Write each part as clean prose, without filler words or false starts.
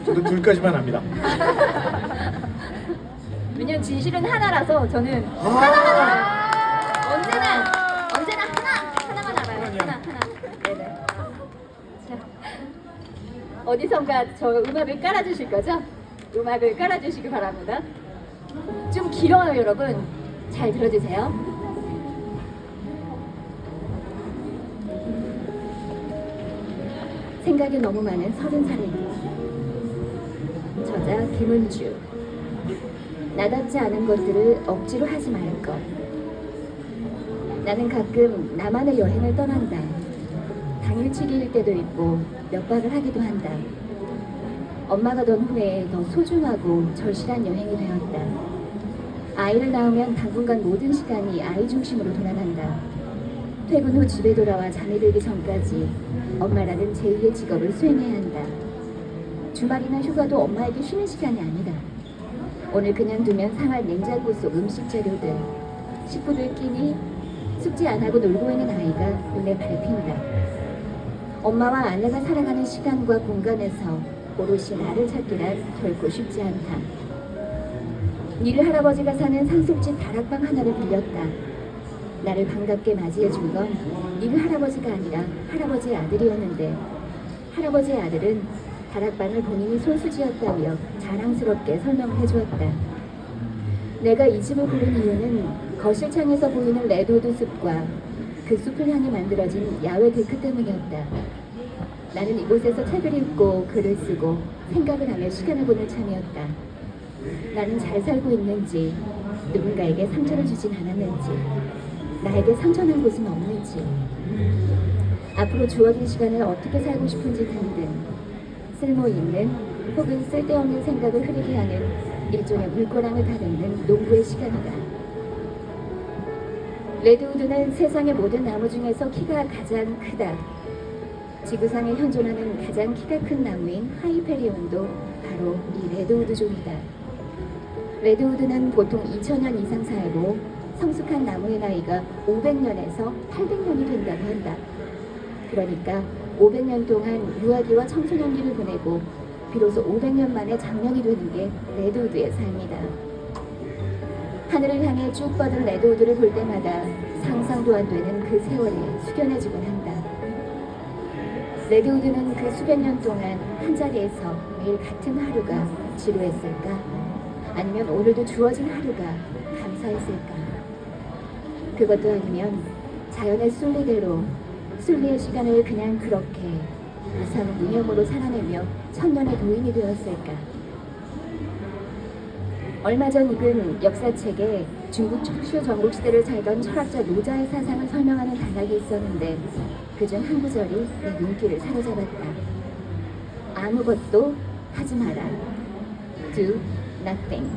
저도 둘까지만 합니다. 왜냐면 진실은 하나라서 저는 언제나 하나만 알아요. 하나. 네네. 자, 어디선가 저 음악을 깔아주실 거죠? 음악을 깔아주시기 바랍니다. 좀 길어요, 여러분. 잘 들어주세요. 생각이 너무 많은 30살의 저자 김은주. 나답지 않은 것들을 억지로 하지 말 것. 나는 가끔 나만의 여행을 떠난다. 당일치기일 때도 있고 몇 박을 하기도 한다. 엄마가 던 후에 더 소중하고 절실한 여행이 되었다. 아이를 낳으면 당분간 모든 시간이 아이 중심으로 돌아간다. 퇴근 후 집에 돌아와 잠이 들기 전까지 엄마라는 제2의 직업을 수행해야 한다. 주말이나 휴가도 엄마에게 쉬는 시간이 아니다. 오늘 그냥 두면 상할 냉장고 속 음식 재료들, 식구들끼리 숙제 안 하고 놀고 있는 아이가 눈에 밟힌다. 엄마와 아내가 살아가는 시간과 공간에서 오롯이 나를 찾기란 결코 쉽지 않다. 니르 할아버지가 사는 상속집 다락방 하나를 빌렸다. 나를 반갑게 맞이해준 건 니르 할아버지가 아니라 할아버지의 아들이었는데, 할아버지의 아들은 다락방을 본인이 손수지었다며 자랑스럽게 설명을 해주었다. 내가 이 집을 고른 이유는 거실창에서 보이는 레드우드 숲과 그 숲을 향해 만들어진 야외 데크 때문이었다. 나는 이곳에서 책을 읽고 글을 쓰고 생각을 하며 시간을 보낼 참이었다. 나는 잘 살고 있는지, 누군가에게 상처를 주진 않았는지, 나에게 상처난 곳은 없는지, 앞으로 주어진 시간을 어떻게 살고 싶은지 등등 쓸모있는 혹은 쓸데없는 생각을 흐리게 하는 일종의 물고랑을 다듬는 농부의 시간이다. 레드우드는 세상의 모든 나무 중에서 키가 가장 크다. 지구상에 현존하는 가장 키가 큰 나무인 하이페리온도 바로 이 레드우드 종이다. 레드우드는 보통 2000년 이상 살고 성숙한 나무의 나이가 500년에서 800년이 된다고 한다. 그러니까 500년 동안 유아기와 청소년기를 보내고 비로소 500년 만에 장년이 되는 게 레드우드의 삶이다. 하늘을 향해 쭉 뻗은 레드우드를 볼 때마다 상상도 안 되는 그 세월에 숙연해지곤 한다. 레드우드는 그 수백 년 동안 한자리에서 매일 같은 하루가 지루했을까? 아니면 오늘도 주어진 하루가 감사했을까? 그것도 아니면 자연의 순리대로 순리의 시간을 그냥 그렇게 무상무념으로 살아내며 천년의 도인이 되었을까? 얼마 전 읽은 역사책에 중국 척슈 전국시대를 살던 철학자 노자의 사상을 설명하는 단락이 있었는데 그중 한 구절이 내 눈길을 사로잡았다. 아무것도 하지 마라. Do nothing.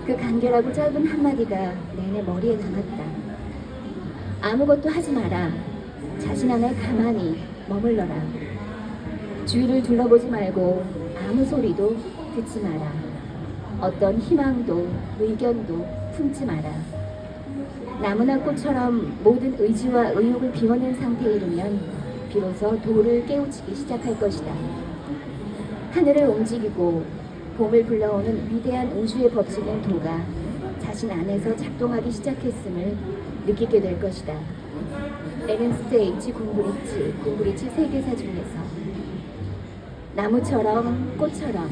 그 간결하고 짧은 한마디가 내내 머리에 남았다. 아무것도 하지 마라. 자신 안에 가만히 머물러라. 주위를 둘러보지 말고 아무 소리도 듣지 마라. 어떤 희망도 의견도 품지 마라. 나무나 꽃처럼 모든 의지와 의욕을 비워낸 상태에 이르면 비로소 도를 깨우치기 시작할 것이다. 하늘을 움직이고 봄을 불러오는 위대한 우주의 법칙인 도가 자신 안에서 작동하기 시작했음을 느끼게 될 것이다. 에른스트 H. 공브리치 세계사 중에서 나무처럼 꽃처럼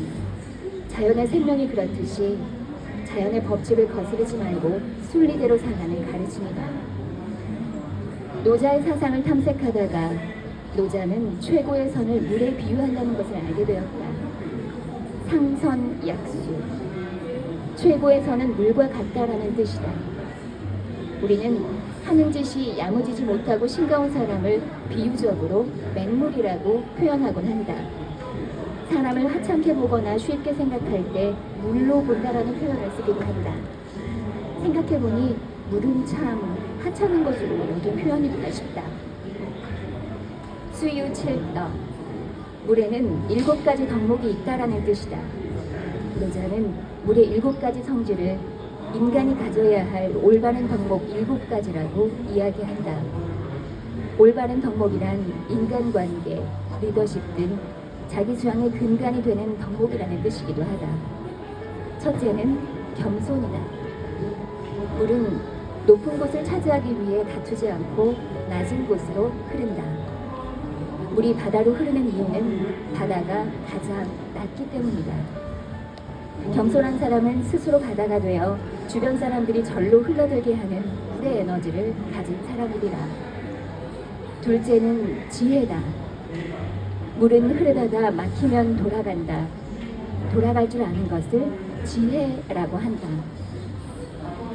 자연의 생명이 그렇듯이 자연의 법칙을 거스르지 말고 순리대로 살라는 가르침이다. 노자의 사상을 탐색하다가 노자는 최고의 선을 물에 비유한다는 것을 알게 되었다. 상선약수. 최고의 선은 물과 같다라는 뜻이다. 우리는 하는 짓이 야무지지 못하고 싱거운 사람을 비유적으로 맹물이라고 표현하곤 한다. 사람을 하찮게 보거나 쉽게 생각할 때 물로 본다라는 표현을 쓰기도 한다. 생각해보니 물은 참 하찮은 것으로 여긴 표현이구나 싶다. 수유칠떡. 물에는 7가지 덕목이 있다라는 뜻이다. 노자는 물의 7가지 성질을 인간이 가져야 할 올바른 덕목 7가지라고 이야기한다. 올바른 덕목이란 인간관계, 리더십 등 자기 주장의 근간이 되는 덕목이라는 뜻이기도 하다. 첫째는 겸손이다. 물은 높은 곳을 차지하기 위해 다투지 않고 낮은 곳으로 흐른다. 물이 바다로 흐르는 이유는 바다가 가장 낮기 때문이다. 겸손한 사람은 스스로 바다가 되어 주변 사람들이 절로 흘러들게 하는 물의 에너지를 가진 사람이리라. 둘째는 지혜다. 물은 흐르다가 막히면 돌아간다. 돌아갈 줄 아는 것을 지혜라고 한다.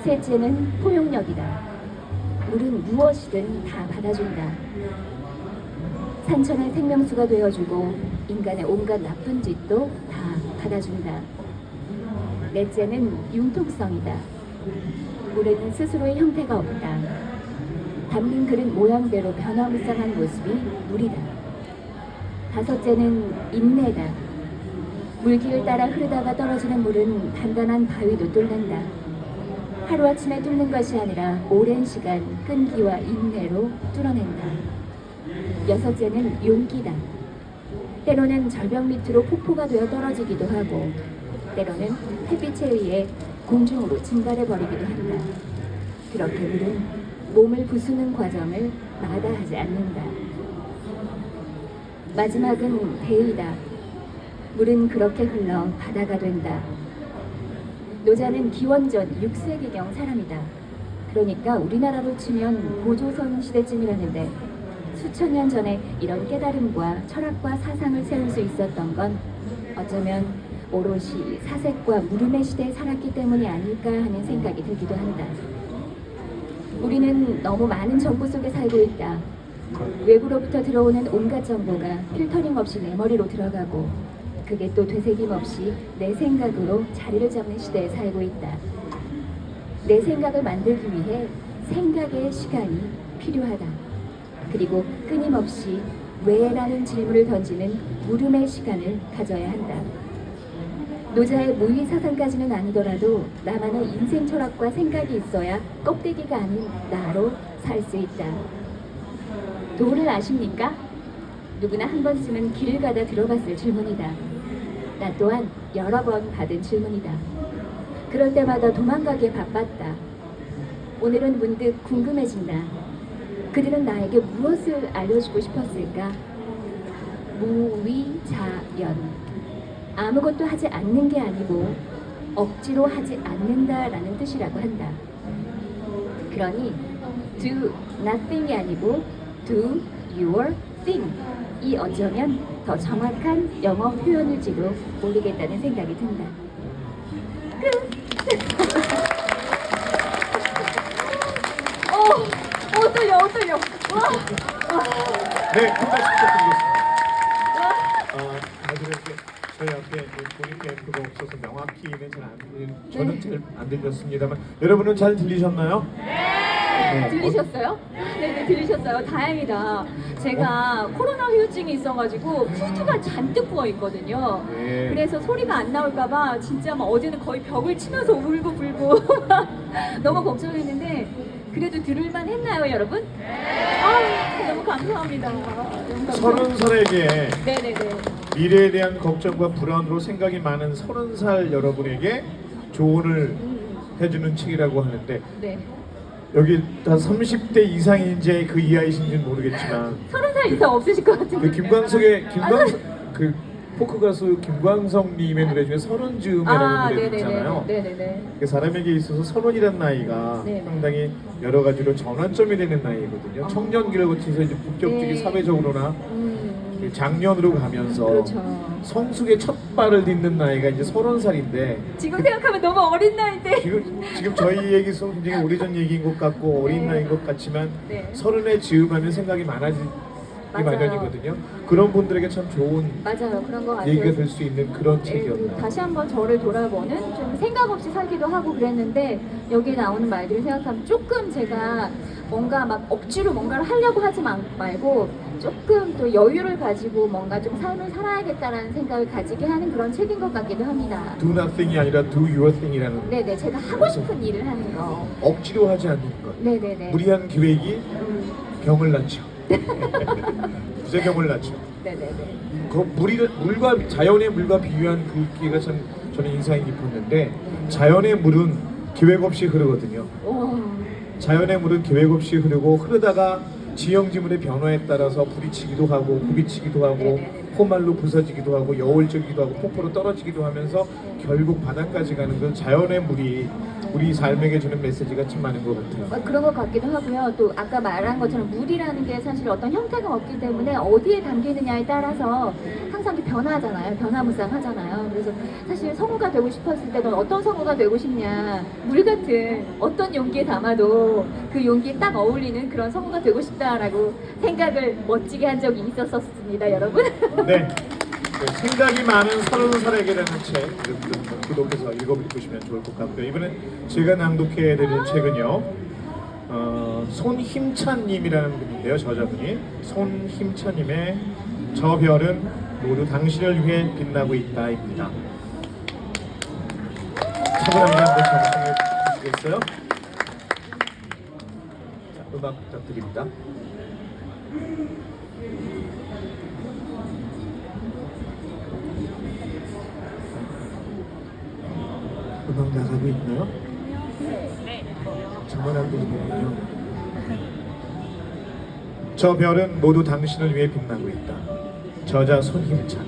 셋째는 포용력이다. 물은 무엇이든 다 받아준다. 산천의 생명수가 되어주고 인간의 온갖 나쁜 짓도 다 받아준다. 넷째는 융통성이다. 물에는 스스로의 형태가 없다. 담긴 그릇 모양대로 변화무쌍한 모습이 물이다. 다섯째는 인내다. 물길을 따라 흐르다가 떨어지는 물은 단단한 바위도 뚫는다. 하루아침에 뚫는 것이 아니라 오랜 시간 끈기와 인내로 뚫어낸다. 여섯째는 용기다. 때로는 절벽 밑으로 폭포가 되어 떨어지기도 하고 때로는 햇빛에 의해 공중으로 증발해 버리기도 한다. 그렇게 물은 몸을 부수는 과정을 마다하지 않는다. 마지막은 대의다. 물은 그렇게 흘러 바다가 된다. 노자는 기원전 6세기경 사람이다. 그러니까 우리나라로 치면 고조선 시대쯤이라는데 수천 년 전에 이런 깨달음과 철학과 사상을 세울 수 있었던 건 어쩌면 오롯이 사색과 물음의 시대에 살았기 때문이 아닐까 하는 생각이 들기도 한다. 우리는 너무 많은 정보 속에 살고 있다. 외부로부터 들어오는 온갖 정보가 필터링 없이 내 머리로 들어가고 그게 또 되새김 없이 내 생각으로 자리를 잡는 시대에 살고 있다. 내 생각을 만들기 위해 생각의 시간이 필요하다. 그리고 끊임없이 왜라는 질문을 던지는 물음의 시간을 가져야 한다. 노자의 무위 사상까지는 아니더라도 나만의 인생 철학과 생각이 있어야 껍데기가 아닌 나로 살 수 있다. 도를 아십니까? 누구나 한 번쯤은 길을 가다 들어봤을 질문이다. 나 또한 여러 번 받은 질문이다. 그럴 때마다 도망가기에 바빴다. 오늘은 문득 궁금해진다. 그들은 나에게 무엇을 알려주고 싶었을까? 무위자연. 아무것도 하지 않는 게 아니고 억지로 하지 않는다라는 뜻이라고 한다. 그러니 do nothing이 아니고 do your thing. 이 어쩌면 더 정확한 영어 표현일지도 모르겠다는 생각이 든다. 떨려. 와. 네, 한 말씀 부탁드리겠습니다. 다들 이렇게 저희 앞에 본인 램프가 없어서 명확히는 저는 잘 안 들렸습니다만 여러분은 잘 들리셨나요? 네. 들리셨어요? 네, 들리셨어요. 다행이다. 제가 코로나 후유증이 있어가지고 후두가 잔뜩 부어 있거든요. 네. 그래서 소리가 안 나올까봐 진짜 막 어제는 거의 벽을 치면서 울고 불고 너무 걱정했는데 그래도 들을만 했나요, 여러분? 너무 감사합니다. 너무 감사합니다. 30살에게 네네네. 미래에 대한 걱정과 불안으로 생각이 많은 30살 여러분에게 조언을 해주는 책이라고 하는데 네. 여기 다 30대 이상인지 그 이하이신지는 모르겠지만 30살 이상 없으실 것 같은데. 그 김광석 그 포크 가수 김광석님의 노래 중에 서른 즈음이라는 노래 있잖아요. 네네네. 그 사람에게 있어서 서른이라는 나이가 네네. 상당히 여러 가지로 전환점이 되는 나이거든요. 청년기를 거쳐서 이제 본격적인 네. 사회적으로나 장년으로 가면서 그렇죠. 성숙의 첫 발을 딛는 나이가 이제 30살인데 지금 생각하면 너무 어린 나이인데. 지금 저희 얘기서 굉장히 오래전 얘기인 것 같고 어린 네. 나이인 것 같지만 네. 서른에 즈음하면 생각이 많아지기 맞아요. 마련이거든요. 그런 분들에게 참 좋은 맞아요. 그런 거 같아요. 얘기가 될 수 있는 그런 네, 책이었나요? 다시 한번 저를 돌아보는 좀 생각 없이 살기도 하고 그랬는데 여기에 나오는 말들을 생각하면 조금 제가 뭔가 막 억지로 뭔가를 하려고 하지 말고 조금 또 여유를 가지고 뭔가 좀 삶을 살아야겠다라는 생각을 가지게 하는 그런 책인 것 같기도 합니다. Do nothing이 아니라 do your thing이라는 네네, 제가 하고 싶은 일을 하는 거. 억지로 하지 않는 것. 네네네. 무리한 기획이 병을 낳죠. 부작용을 낳죠. 네네네. 그 물과 자연의 물과 비유한 그 기가 참 저는 인상이 깊었는데 자연의 물은 계획 없이 흐르거든요. 오. 자연의 물은 계획 없이 흐르고 흐르다가 지형지물의 변화에 따라서 부딪히기도 하고 굽이치기도 하고 네네네. 포말로 부서지기도 하고 여울적이기도 하고 폭포로 떨어지기도 하면서 결국 바다까지 가는 건 자연의 물이 우리 삶에게 주는 메시지가 참 많은 것 같아요. 그런 것 같기도 하고요. 또 아까 말한 것처럼 물이라는 게 사실 어떤 형태가 없기 때문에 어디에 담기느냐에 따라서 항상 이렇게 변하잖아요. 변화무쌍하잖아요. 그래서 사실 성우가 되고 싶었을 때 넌 어떤 성우가 되고 싶냐. 물 같은 어떤 용기에 담아도 그 용기에 딱 어울리는 그런 성우가 되고 싶다라고 생각을 멋지게 한 적이 있었습니다, 여러분. 네. 생각이 많은 30살에게라는 책 구독해서 읽어보시면 좋을 것 같고요. 이번엔 제가 낭독해드릴 책은요. 손힘찬님이라는 분인데요. 저자분이 손힘찬님의 저 별은 모두 당신을 위해 빛나고 있다입니다. 차분하게 한번 정리해 주시겠어요? 자, 음악 부탁드립니다. 음악 나가고 있나요? 저만 안 들리는군요. 저 별은 모두 당신을 위해 빛나고 있다. 저자 손힘찬.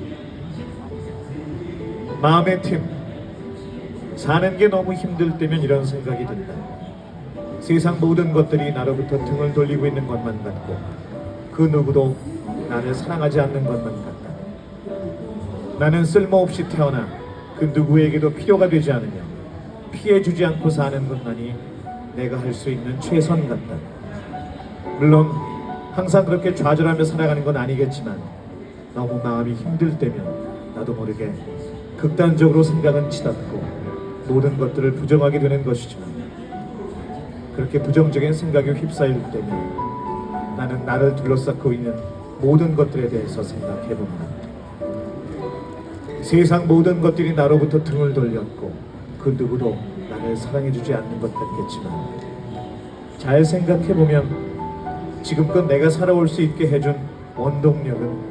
마음의 틈. 사는 게 너무 힘들 때면 이런 생각이 든다. 세상 모든 것들이 나로부터 등을 돌리고 있는 것만 같고 그 누구도 나를 사랑하지 않는 것만 같다. 나는 쓸모없이 태어나 그 누구에게도 필요가 되지 않으며 피해주지 않고 사는 것만이 내가 할 수 있는 최선 같다. 물론 항상 그렇게 좌절하며 살아가는 건 아니겠지만 너무 마음이 힘들 때면 나도 모르게 극단적으로 생각은 치닫고 모든 것들을 부정하게 되는 것이지만 그렇게 부정적인 생각에 휩싸일 때면 나는 나를 둘러싸고 있는 모든 것들에 대해서 생각해본다. 세상 모든 것들이 나로부터 등을 돌렸고 그 누구도 나를 사랑해주지 않는 것 같겠지만 잘 생각해보면 지금껏 내가 살아올 수 있게 해준 원동력은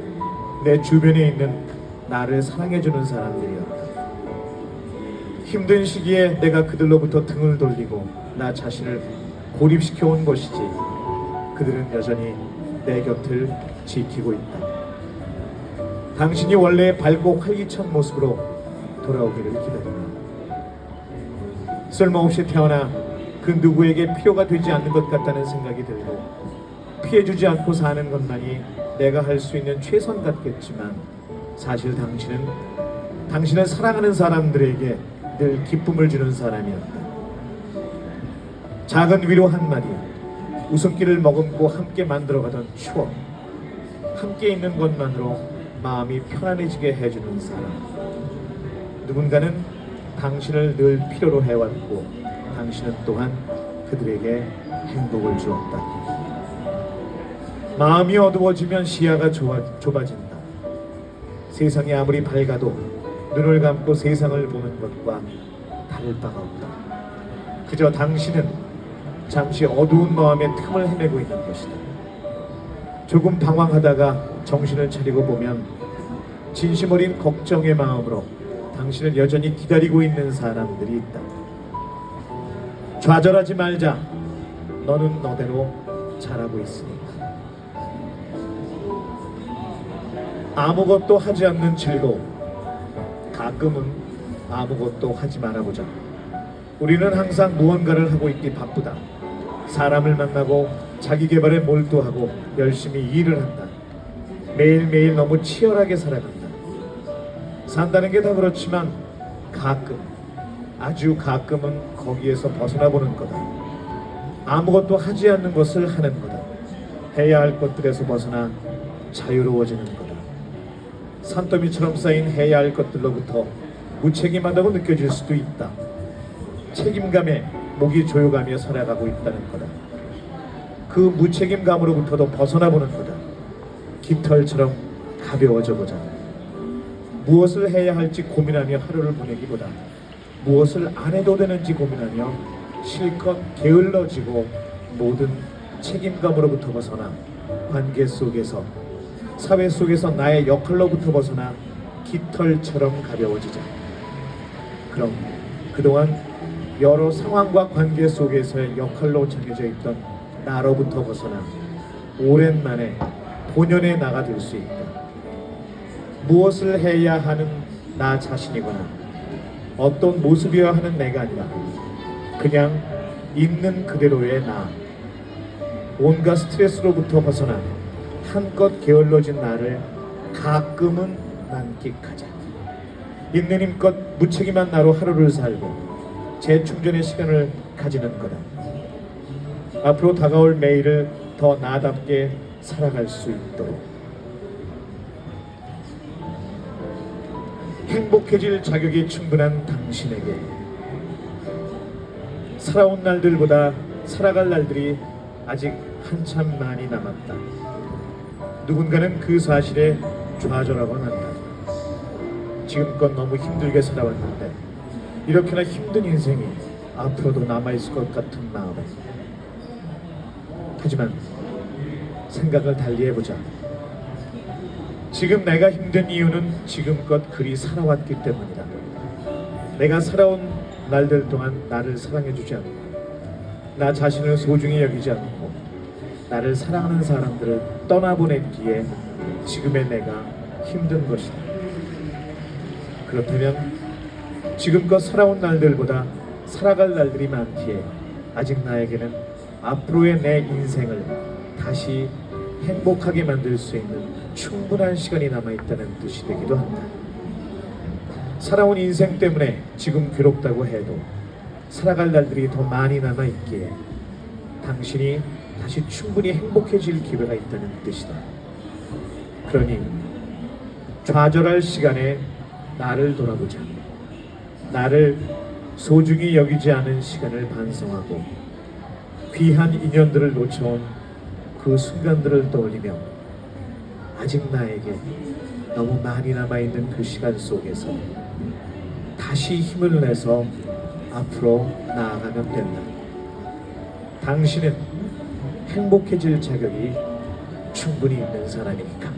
내 주변에 있는 나를 사랑해주는 사람들이었다. 힘든 시기에 내가 그들로부터 등을 돌리고 나 자신을 고립시켜온 것이지 그들은 여전히 내 곁을 지키고 있다. 당신이 원래 밝고 활기찬 모습으로 돌아오기를 기다리며 쓸모없이 태어나 그 누구에게 필요가 되지 않는 것 같다는 생각이 들고 피해주지 않고 사는 것만이 내가 할 수 있는 최선 같겠지만 사실 당신은 사랑하는 사람들에게 늘 기쁨을 주는 사람이었다. 작은 위로 한마디, 웃음기를 머금고 함께 만들어가던 추억, 함께 있는 것만으로 마음이 편안해지게 해주는 사람. 누군가는 당신을 늘 필요로 해왔고 당신은 또한 그들에게 행복을 주었다. 마음이 어두워지면 시야가 좁아진다. 세상이 아무리 밝아도 눈을 감고 세상을 보는 것과 다를 바가 없다. 그저 당신은 잠시 어두운 마음의 틈을 헤매고 있는 것이다. 조금 방황하다가 정신을 차리고 보면 진심 어린 걱정의 마음으로 당신을 여전히 기다리고 있는 사람들이 있다. 좌절하지 말자. 너는 너대로 잘하고 있으니까. 아무것도 하지 않는 즐거움. 가끔은 아무것도 하지 말아보자. 우리는 항상 무언가를 하고 있기 바쁘다. 사람을 만나고 자기 개발에 몰두하고 열심히 일을 한다. 매일매일 너무 치열하게 살아간다. 산다는 게 다 그렇지만 가끔, 아주 가끔은 거기에서 벗어나 보는 거다. 아무것도 하지 않는 것을 하는 거다. 해야 할 것들에서 벗어나 자유로워지는 거다. 산더미처럼 쌓인 해야 할 것들로부터 무책임하다고 느껴질 수도 있다. 책임감에 목이 조여가며 살아가고 있다는 거다. 그 무책임감으로부터도 벗어나 보는 거다. 깃털처럼 가벼워져 보자. 무엇을 해야 할지 고민하며 하루를 보내기보다 무엇을 안 해도 되는지 고민하며 실컷 게을러지고 모든 책임감으로부터 벗어나 관계 속에서 사회 속에서 나의 역할로부터 벗어나 깃털처럼 가벼워지자. 그럼 그동안 여러 상황과 관계 속에서의 역할로 정해져 있던 나로부터 벗어나 오랜만에 본연의 나가 될 수 있다. 무엇을 해야 하는 나 자신이거나 어떤 모습이어야 하는 내가 아니라 그냥 있는 그대로의 나. 온갖 스트레스로부터 벗어나 한껏 게을러진 나를 가끔은 만끽하자. 있는 힘껏 무책임한 나로 하루를 살고 재충전의 시간을 가지는 거다. 앞으로 다가올 매일을 더 나답게 살아갈 수 있도록. 행복해질 자격이 충분한 당신에게 살아온 날들보다 살아갈 날들이 아직 한참 많이 남았다. 누군가는 그 사실에 좌절하곤 한다. 지금껏 너무 힘들게 살아왔는데 이렇게나 힘든 인생이 앞으로도 남아있을 것 같은 마음에. 하지만 생각을 달리 해보자. 지금 내가 힘든 이유는 지금껏 그리 살아왔기 때문이다. 내가 살아온 날들 동안 나를 사랑해주지 않고 나 자신을 소중히 여기지 않고 나를 사랑하는 사람들을 떠나보냈기에 지금의 내가 힘든 것이다. 그렇다면 지금껏 살아온 날들보다 살아갈 날들이 많기에 아직 나에게는 앞으로의 내 인생을 다시 행복하게 만들 수 있는 충분한 시간이 남아있다는 뜻이 되기도 한다. 살아온 인생 때문에 지금 괴롭다고 해도 살아갈 날들이 더 많이 남아있기에 당신이 다시 충분히 행복해질 기회가 있다는 뜻이다. 그러니 좌절할 시간에 나를 돌아보자. 나를 소중히 여기지 않은 시간을 반성하고 귀한 인연들을 놓쳐온 그 순간들을 떠올리며 아직 나에게 너무 많이 남아있는 그 시간 속에서 다시 힘을 내서 앞으로 나아가면 된다. 당신은 행복해질 자격이 충분히 있는 사람이니까.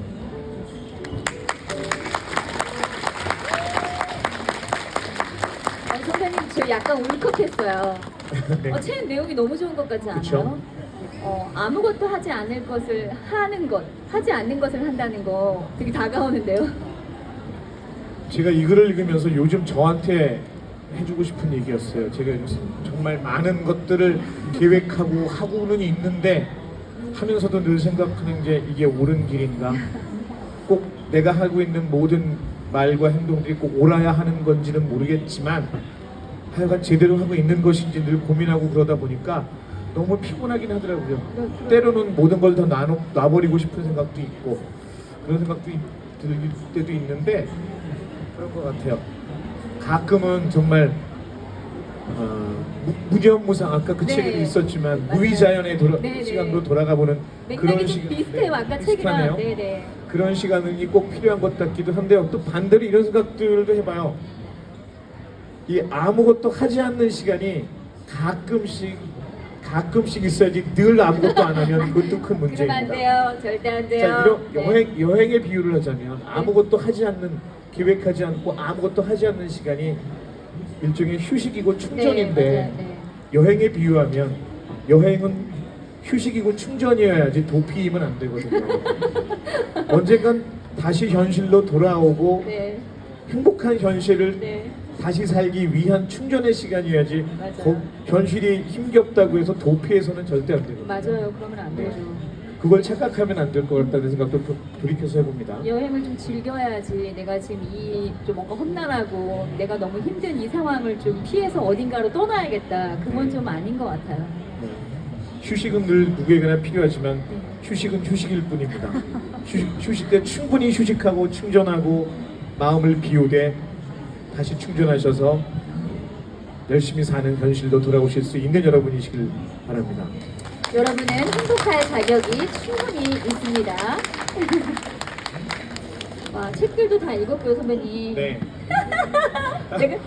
선생님 저 약간 울컥했어요. 네. 책 내용이 너무 좋은 것 같지 않아요? 그쵸? 아무것도 하지 않을 것을 하는 것, 하지 않는 것을 한다는 거 되게 다가오는데요. 제가 이 글을 읽으면서 요즘 저한테 해주고 싶은 얘기였어요. 제가 요즘 정말 많은 것들을 계획하고 하고는 있는데 하면서도 늘 생각하는 게 이게 옳은 길인가? 꼭 내가 하고 있는 모든 말과 행동들이 꼭 옳아야 하는 건지는 모르겠지만 하여간 제대로 하고 있는 것인지 늘 고민하고 그러다 보니까 너무 피곤하긴 하더라고요. 때로는 모든 걸 다 놔버리고 싶은 생각도 있고 그런 생각도 들 때도 있는데 그런 것 같아요. 가끔은 정말 무념무상 아까 그 네. 책에도 있었지만 맞아요. 무의자연의 네, 시간으로 네. 돌아가보는 맥락이 그런 좀 시간 비슷해요. 아까 비슷하네요. 책이랑. 네네. 그런 시간이 꼭 필요한 것 같기도 한데요. 또 반대로 이런 생각들도 해봐요. 이 아무것도 하지 않는 시간이 가끔씩 있어야지 늘 아무것도 안 하면 그것도 큰 그러면 안 문제입니다. 돼요. 절대 안 돼요. 자, 이런 네. 여행의 비유를 하자면 아무것도 하지 않는, 계획하지 않고 아무것도 하지 않는 시간이 일종의 휴식이고 충전인데 네, 맞아요. 네. 여행에 비유하면 여행은 휴식이고 충전이어야지 도피이면 안 되거든요. 언젠간 다시 현실로 돌아오고 네. 행복한 현실을 네. 다시 살기 위한 충전의 시간이어야지 맞아요. 현실이 힘겹다고 해서 도피해서는 절대 안 되거든요. 맞아요. 그러면 안 네. 되죠. 그걸 착각하면 안 될 것 같다는 생각도 돌이켜서 해봅니다. 여행을 좀 즐겨야지. 내가 지금 이 좀 뭔가 험난하고 내가 너무 힘든 이 상황을 좀 피해서 어딘가로 떠나야겠다. 그건 좀 아닌 것 같아요. 네. 휴식은 늘 누구에게나 필요하지만 네. 휴식은 휴식일 뿐입니다. 휴식 때 충분히 휴식하고 충전하고 마음을 비우되 다시 충전하셔서 열심히 사는 현실로 돌아오실 수 있는 여러분이시길 바랍니다. 여러분은 행복할 자격이 충분히 있습니다. 와, 책들도 다 읽었고요, 선배님. 네. 제가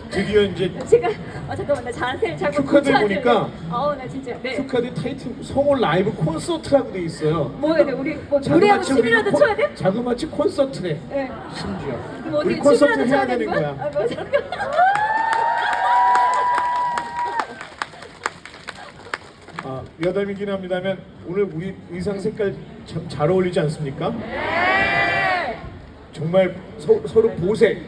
드디어 이제 제가 잠깐만 나 자세를 잘못 큐카드 보니까 나 진짜 네. 큐카드 타이틀 성호 라이브 콘서트라고 돼 있어요. 뭐야 돼 우리 뭐 노래하고 춤이라도 우리는 춰야 돼? 자그마치 콘서트래. 네. 심지어 뭐 우리 어떻게 콘서트 춤이라도 해야 춰야 되는 되는 거야. 거야? 뭐 잠깐. 여담이긴 합니다만 오늘 우리 의상 색깔 참 잘 어울리지 않습니까? 네. 정말 서로 보색.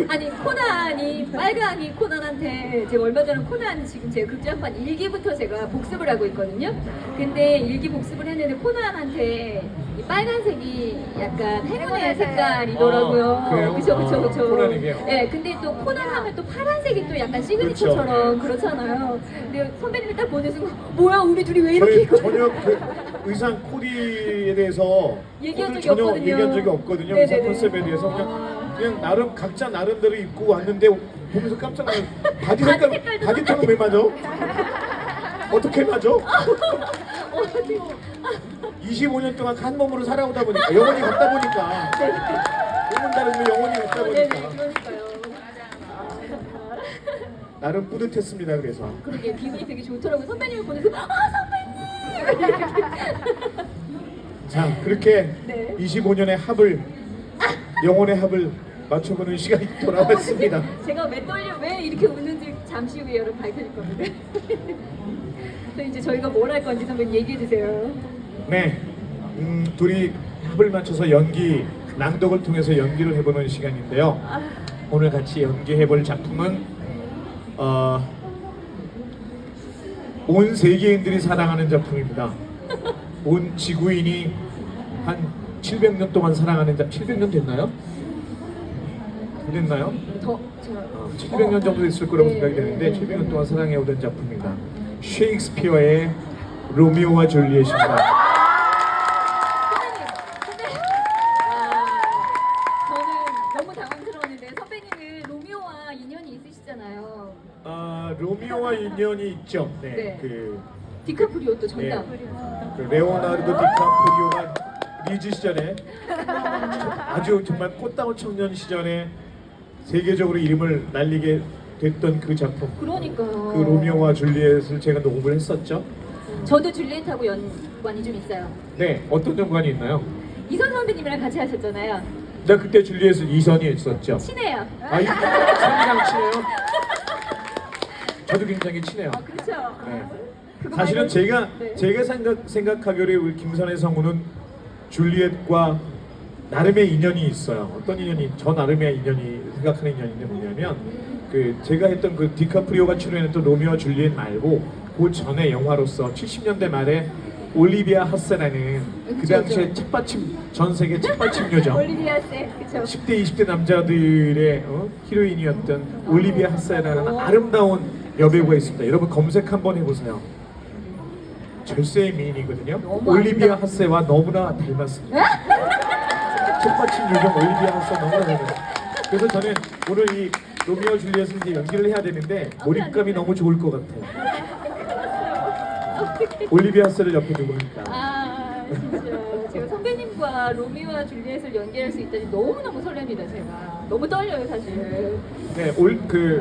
아니 코난이 빨강이 코난한테 제가 얼마 전에 코난 지금 제가 극장판 1기부터 제가 복습을 하고 있거든요. 근데 1기 복습을 했는데 코난한테 이 빨간색이 약간 행운의 색깔이더라고요. 그래요? 그쵸. 코난에게요? 네, 근데 또 코난 하면 또 파란색이 또 약간 시그니처처럼 그렇잖아요. 근데 선배님이 딱 보는 순간 뭐야 우리 둘이 왜 이렇게 저희 입고 전혀 그 의상 코디에 대해서 얘기한 코디를 적이 전혀 없거든요. 얘기한 적이 없거든요. 네네네. 의상 컨셉에 대해서 그냥 나름 각자 나름대로 입고 왔는데 보면서 깜짝 놀랐어요. 바지 색깔 색깔도 바지 톤은 왜 맞아? 어떻게 맞아? 25년 동안 한 몸으로 살아오다 보니까 영원히 걷다 보니까 몸은 다른데 영원히 걷다 네네 보니까 그러니까요. 나름 뿌듯했습니다. 그래서 그러게 기분이 되게 좋더라고요. 선배님을 보면서 선배님! 자 그렇게 네. 25년의 합을 영혼의 합을 맞춰보는 시간이 돌아왔습니다. 제가 왜 이렇게 웃는지 잠시 후에 여러분 밝혀질 겁니다. 또 이제 저희가 뭘 할 건지 선배님 얘기해 주세요. 네, 둘이 합을 맞춰서 연기 낭독을 통해서 연기를 해보는 시간인데요. 오늘 같이 연기해볼 작품은 온 세계인들이 사랑하는 작품입니다. 온 지구인이 한 700년 동안 사랑하는 700년 됐나요? 됐나요? 제가 700년 정도 됐을 거라고 네, 생각이 되는데 네. 700년 동안 사랑해오던 작품입니다. 셰익스피어의 로미오와 줄리엣입니다. 선배님, 저는 너무 당황스러웠는데 선배님은 로미오와 인연이 있으시잖아요. 로미오와 인연이 있죠. 네, 네. 그 디카프리오 또 정답. 그 레오나르도 디카프리오가 리즈 시절에 아주 정말 꽃다운 청년 시절에 세계적으로 이름을 날리게 됐던 그 작품. 그러니까요. 그 로미오와 줄리엣을 제가 녹음을 했었죠. 저도 줄리엣하고 연관이 좀 있어요. 네, 어떤 연관이 있나요? 이선 선배님이랑 같이 하셨잖아요. 나 그때 줄리엣은 이선이 있었죠. 친해요. 아, 이선이랑 친해요? 저도 굉장히 친해요. 그렇죠. 네. 그거 사실은 말고는- 네. 제가 생각하기로 우리 김선혜 성우는 줄리엣과 나름의 인연이 있어요. 어떤 인연이 저 나름의 인연이 생각하는 인연인데 뭐냐면 그 제가 했던 그 디카프리오가 출연했던 로미오와 줄리엣 말고 그 전에 영화로서 70년대 말에 올리비아 하세라는 그 그쵸, 당시에 그쵸. 책받침 전 세계 책받침녀죠. 올리비아 쌤, 그쵸. 10대 20대 남자들의 히로인이었던 올리비아 하세라는 아름다운 여배우가 있습니다. 여러분 검색 한번 해보세요. 절세의 미인이거든요. 너무 올리비아 하세와 너무나 닮았습니다. 책받침 요정 올리비아 하세 너무나 닮았어요. 그래서 저는 오늘 이 로미오 줄리엣을 이제 연기를 해야 되는데 몰입감이 너무 좋을 것 같아요. 올리비아 하세를 옆에 두고 있다. 진짜 제가 선배님과 로미오와 줄리엣을 연기할 수 있다니 너무너무 설렙니다. 제가 너무 떨려요 사실. 네, 그